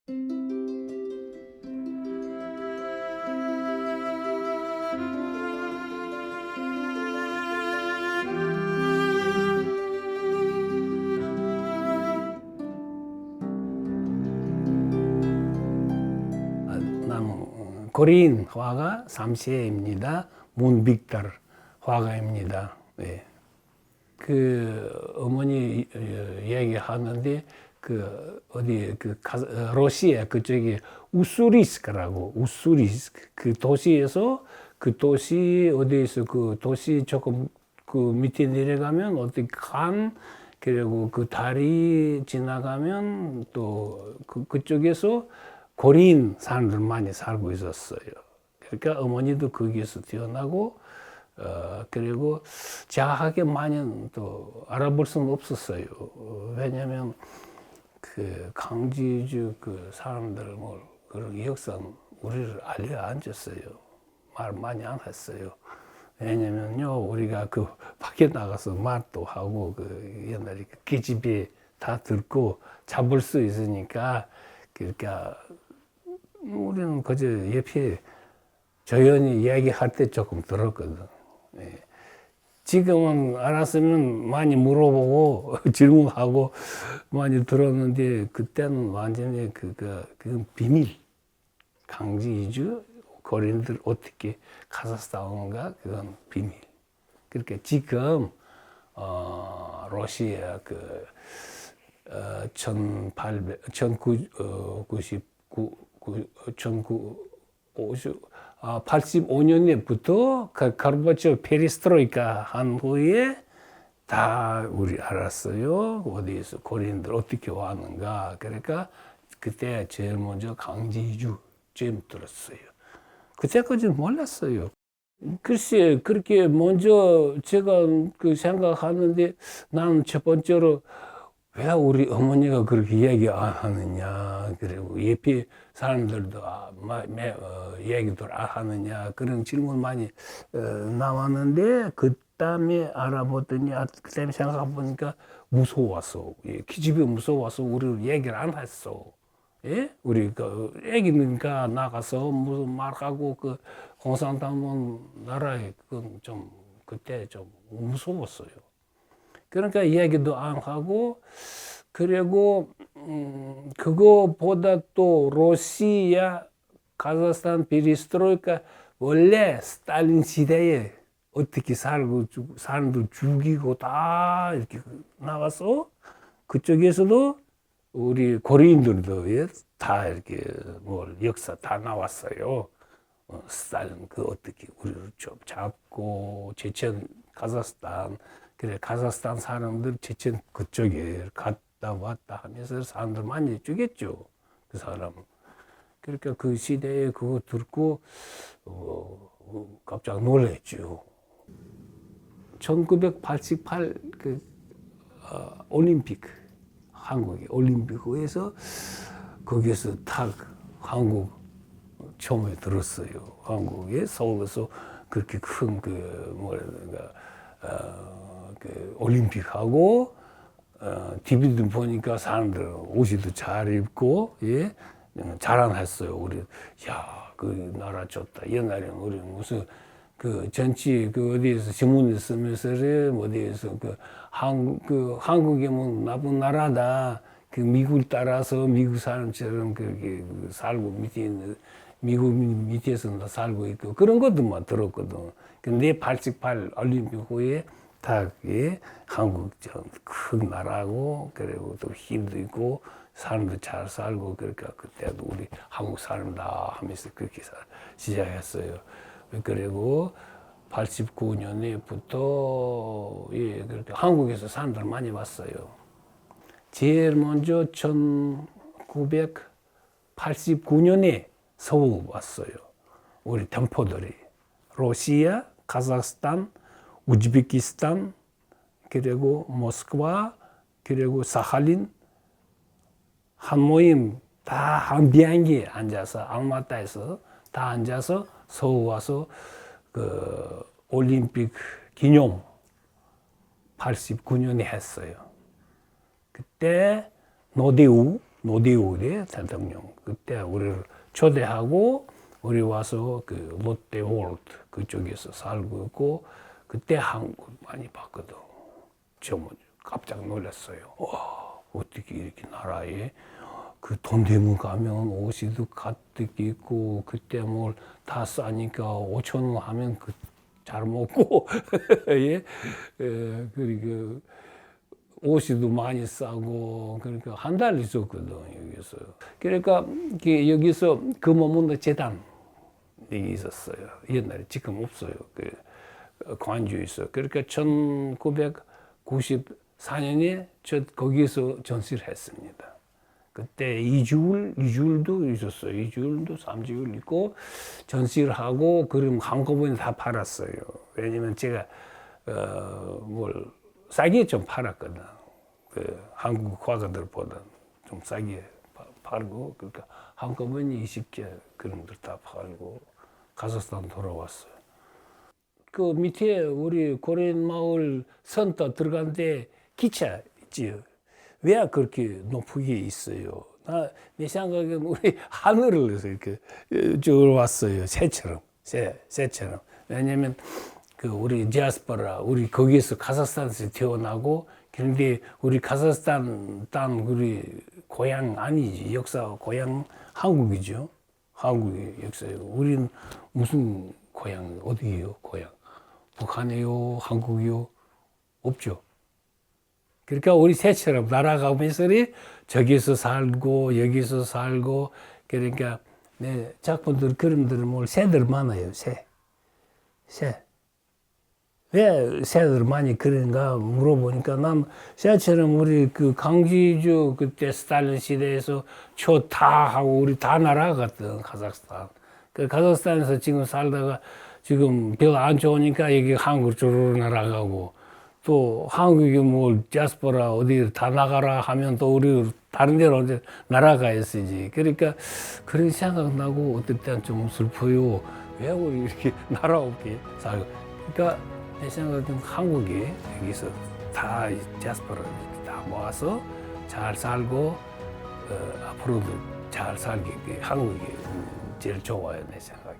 나는 코리안 화가 3세입니다. 문빅터 화가입니다. 네. 그 어머니 얘기하는데 러시아 그쪽에 우스리스크라고 우스리스크 그 도시에서 그 도시 어디에서 그 도시 조금 그 밑에 내려가면 어디 그리고 그 다리 지나가면 또 그쪽에서 고린 사람들 많이 살고 있었어요. 그러니까 어머니도 거기에서 태어나고 그리고 자하게 많이 또 알아볼 수는 없었어요. 왜냐하면 그 강지주 그 사람들 뭐 그런 역사는 우리를 알려 앉았어요. 말 많이 안 했어요. 왜냐면요 우리가 그 밖에 나가서 말도 하고 그 옛날에 그 계집애 다 듣고 잡을 수 있으니까 그러니까 우리는 그저 옆에 조연히 이야기할 때 조금 들었거든. 예. 지금은 알았으면 많이 물어보고 질문하고 많이 들었는데 그때는 완전히 그건 비밀. 강제 이주 고린들 어떻게 카자흐스탄 오는가 그건 비밀. 그러니까 지금 러시아 그 85년에부터 가르바초프 페레스트로이카 한 후에 다 우리 알았어요. 어디에서 고린들 어떻게 왔는가. 그러니까 그때 제일 먼저 강제 이주 처음 들었어요. 그때까지는 몰랐어요. 글쎄 그렇게 먼저 제가 그 생각하는데 나는 첫 번째로 왜 우리 어머니가 그렇게 이야기 안 하느냐, 그리고 옆에 사람들도 이야기도 안 하느냐, 그런 질문 많이 나왔는데, 그 다음에 알아보더니, 그 다음에 생각해보니까 무서웠어. 예, 기집애 무서워서 우리를 얘기를 안 했어. 예? 우리 애기니까 나가서 무슨 말하고, 공산당 나라에 그건 좀, 그때 좀 무서웠어요. 그러니까 이야기도 안 하고, 그리고, 그거보다 또 러시아, 카자흐스탄 페레스트로이카 원래 스탈린 시대에 어떻게 살고, 사람들 죽이고 다 이렇게 나와서 그쪽에서도 우리 고려인들도 다 이렇게 역사 다 나왔어요. 스탈린 어떻게 우리를 좀 잡고, 체첸, 카자흐스탄, 그래, 카자흐스탄 사람들 체첸 그쪽에 갔다 왔다 하면서 사람들 많이 죽였죠. 그 사람. 그러니까 그 시대에 그거 듣고, 깜짝 놀랐죠. 1988 올림픽, 한국의 올림픽에서 거기에서 딱 한국 처음에 들었어요. 한국에 서울에서 그렇게 큰 올림픽하고 TV도 보니까 사람들 옷이도 잘 입고 예 자랑했어요. 우리 그 나라 좋다. 옛날에는 우리 무슨 전치 어디에서 신문에 쓰면서 어디에서 한국이 뭐 나쁜 나라다. 미국을 따라서 미국 사람처럼 그렇게 살고 미국 밑에서 살고 있고 그런 것들만 들었거든. 근데 88 올림픽 후에 딱 한국 큰 나라고 그리고 또 힘도 있고 사람도 잘 살고 그러니까 그때도 우리 한국 사람다 하면서 그렇게 시작했어요. 그리고 89년에부터 그렇게 한국에서 사람들 많이 왔어요. 제일 먼저 1989년에 서울 왔어요. 우리 동포들이 러시아, 카자흐스탄, 우즈베키스탄, 그리고 모스크바, 그리고 사할린 한 모임 다 한 비행기에 앉아서 알마타에서 다 앉아서 서울 와서 올림픽 기념 89년에 했어요. 그때 노대우 노대우대 대통령 그때 우리를 초대하고 우리 와서 그 롯데월드 그쪽에서 살고 있고 그때 한국 많이 봤거든. 저 깜짝 놀랐어요. 와 어떻게 이렇게 나라에 그 돈 대문 가면 옷이도 가득 있고 그때 뭘 다 싸니까 5천 원 하면 그 잘 먹고 예 그리고 옷이도 많이 싸고 그러니까 한 달 있었거든 여기서. 그러니까 여기서 그 머무는 재단 이 있었어요. 옛날에 지금 없어요. 그 광주에 있어. 그러니까 1994년에 저 거기서 전시를 했습니다. 그때 2주일도 있었어요. 2주일도 3주일 있고 전시를 하고 그럼 한꺼번에 다 팔았어요. 왜냐면 제가 뭘 싸게 좀 팔았거든. 그 한국 화가들보다 좀 싸게 팔고 그러니까 한꺼번에 20개 그림들 다 팔고 카자흐스탄 돌아왔어요. 그 밑에 우리 고려인 마을 선터 들어가는데 기차 있지요. 왜 그렇게 높게 있어요? 내 생각에는 우리 하늘에서 이렇게 쭉 왔어요. 새처럼, 새처럼. 왜냐면 그 우리 디아스포라, 우리 거기에서 카자흐스탄에서 태어나고, 그런데 우리 카자흐스탄 땅 우리 고향 아니지. 역사 고향 한국이죠. 한국의 역사예요. 우리는 무슨 고향, 어디예요? 고향. 북한이요? 한국이요? 없죠. 그러니까 우리 새처럼 날아가면서 저기서 살고 여기서 살고 그러니까 내 작품들 그림들은 뭘 새들 많아요. 새. 왜 새들 많이 그런가 물어보니까 난 새처럼 우리 그 강지주 그때 스탈린 시대에서 초 다 하고 우리 다 날아갔던 카자흐스탄. 그 카자흐스탄에서 지금 살다가 지금 별 안 좋으니까 여기 한국 쪽으로 날아가고 또 한국이 뭐 디아스포라 어디 다 나가라 하면 또 우리 다른 데로 어디 날아가야지. 그러니까 그런 생각나고 어떨 때는 좀 슬퍼요. 왜 우리 이렇게 나라 없게 살고. 그러니까 내 생각은 한국이 여기서 다 디아스포라 다 모아서 잘 살고 앞으로도 잘 살게 한국이 제일 좋아요 내 생각에.